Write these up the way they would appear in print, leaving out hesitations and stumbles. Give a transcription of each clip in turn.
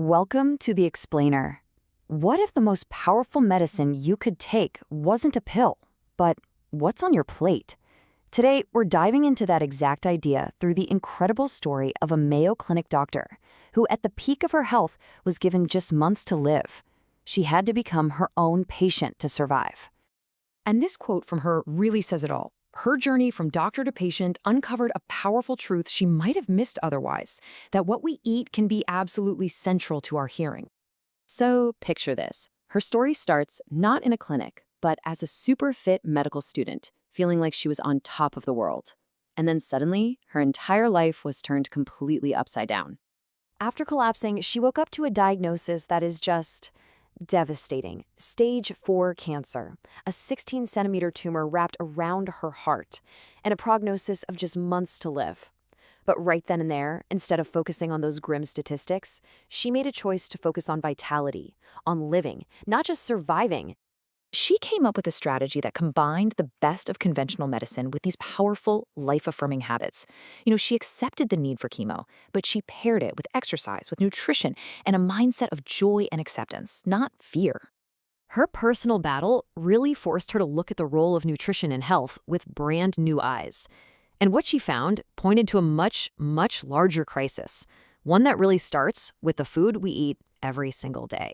Welcome to The Explainer. What if the most powerful medicine you could take wasn't a pill, but what's on your plate? Today, we're diving into that exact idea through the incredible story of a Mayo Clinic doctor who, at the peak of her health, was given just months to live. She had to become her own patient to survive. And this quote from her really says it all. Her journey from doctor to patient uncovered a powerful truth she might have missed otherwise, that what we eat can be absolutely central to our healing. So picture this. Her story starts not in a clinic, but as a super fit medical student, feeling like she was on top of the world. And then suddenly, her entire life was turned completely upside down. After collapsing, she woke up to a diagnosis that is just devastating. Stage 4 cancer, a 16-centimeter tumor wrapped around her heart, and a prognosis of just months to live. But right then and there, instead of focusing on those grim statistics, she made a choice to focus on vitality, on living, not just surviving. She came up with a strategy that combined the best of conventional medicine with these powerful, life-affirming habits. She accepted the need for chemo, but she paired it with exercise, with nutrition, and a mindset of joy and acceptance, not fear. Her personal battle really forced her to look at the role of nutrition in health with brand new eyes. And what she found pointed to a much, much larger crisis, one that really starts with the food we eat every single day.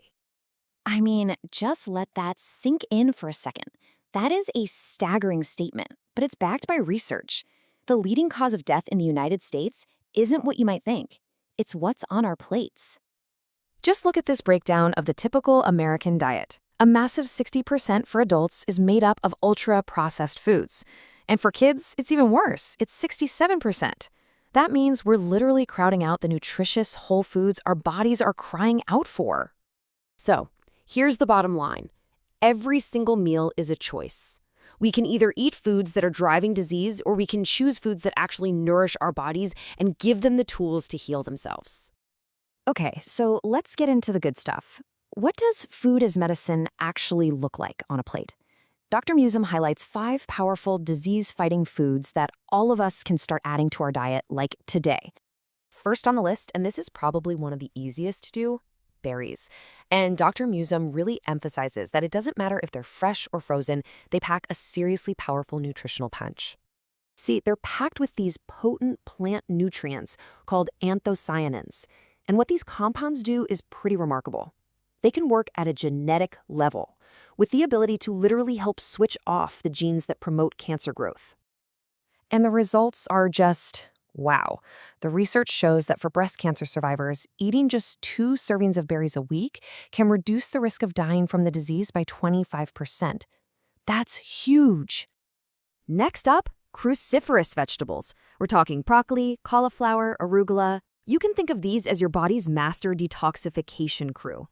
I mean, just let that sink in for a second. That is a staggering statement, but it's backed by research. The leading cause of death in the United States isn't what you might think. It's what's on our plates. Just look at this breakdown of the typical American diet. A massive 60% for adults is made up of ultra-processed foods. And for kids, it's even worse. It's 67%. That means we're literally crowding out the nutritious whole foods our bodies are crying out for. So, here's the bottom line. Every single meal is a choice. We can either eat foods that are driving disease, or we can choose foods that actually nourish our bodies and give them the tools to heal themselves. Okay, so let's get into the good stuff. What does food as medicine actually look like on a plate? Dr. Musum highlights 5 powerful disease-fighting foods that all of us can start adding to our diet, like today. First on the list, and this is probably one of the easiest to do, berries. And Dr. Musum really emphasizes that it doesn't matter if they're fresh or frozen, they pack a seriously powerful nutritional punch. See, they're packed with these potent plant nutrients called anthocyanins. And what these compounds do is pretty remarkable. They can work at a genetic level, with the ability to literally help switch off the genes that promote cancer growth. And the results are just wow. The research shows that for breast cancer survivors, eating just 2 servings of berries a week can reduce the risk of dying from the disease by 25%. That's huge. Next up, cruciferous vegetables. We're talking broccoli, cauliflower, arugula. You can think of these as your body's master detoxification crew.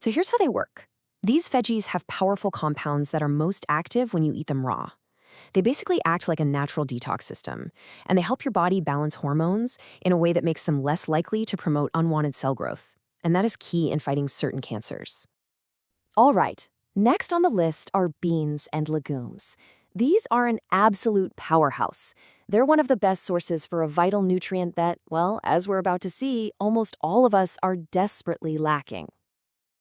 So here's how they work. These veggies have powerful compounds that are most active when you eat them raw. They basically act like a natural detox system, and they help your body balance hormones in a way that makes them less likely to promote unwanted cell growth. And that is key in fighting certain cancers. All right, next on the list are beans and legumes. These are an absolute powerhouse. They're one of the best sources for a vital nutrient that, well, as we're about to see, almost all of us are desperately lacking.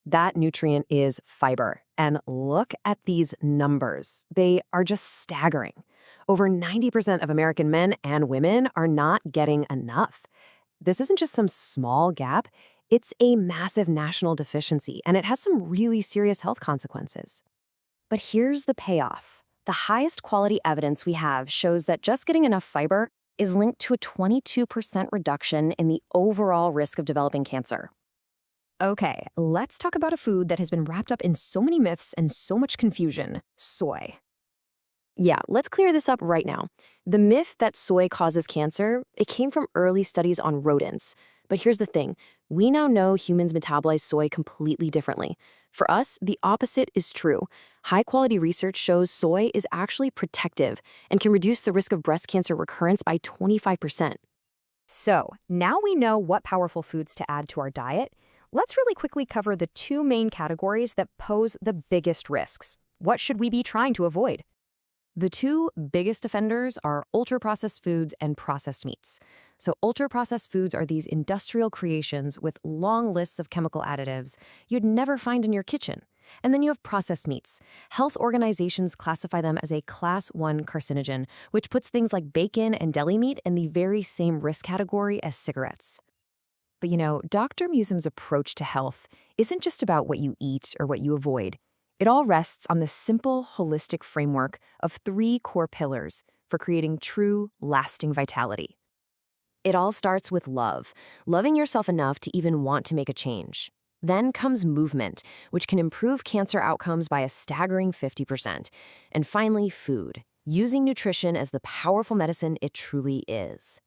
That nutrient is fiber. And look at these numbers. They are just staggering. Over 90% of American men and women are not getting enough. This isn't just some small gap. It's a massive national deficiency, and it has some really serious health consequences. But here's the payoff. The highest quality evidence we have shows that just getting enough fiber is linked to a 22% reduction in the overall risk of developing cancer. Okay, let's talk about a food that has been wrapped up in so many myths and so much confusion: soy. Yeah, let's clear this up right now. The myth that soy causes cancer, it came from early studies on rodents. But here's the thing. We now know humans metabolize soy completely differently. For us, the opposite is true. High-quality research shows soy is actually protective and can reduce the risk of breast cancer recurrence by 25%. So, now we know what powerful foods to add to our diet. Let's really quickly cover the 2 main categories that pose the biggest risks. What should we be trying to avoid? The 2 biggest offenders are ultra-processed foods and processed meats. So ultra-processed foods are these industrial creations with long lists of chemical additives you'd never find in your kitchen. And then you have processed meats. Health organizations classify them as a Class 1 carcinogen, which puts things like bacon and deli meat in the very same risk category as cigarettes. But Dr. Musum's approach to health isn't just about what you eat or what you avoid. It all rests on this simple, holistic framework of 3 core pillars for creating true, lasting vitality. It all starts with love, loving yourself enough to even want to make a change. Then comes movement, which can improve cancer outcomes by a staggering 50%. And finally, food, using nutrition as the powerful medicine it truly is.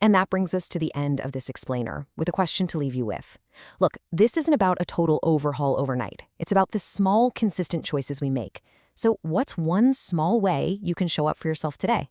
And that brings us to the end of this explainer, with a question to leave you with. Look, this isn't about a total overhaul overnight. It's about the small, consistent choices we make. So what's one small way you can show up for yourself today?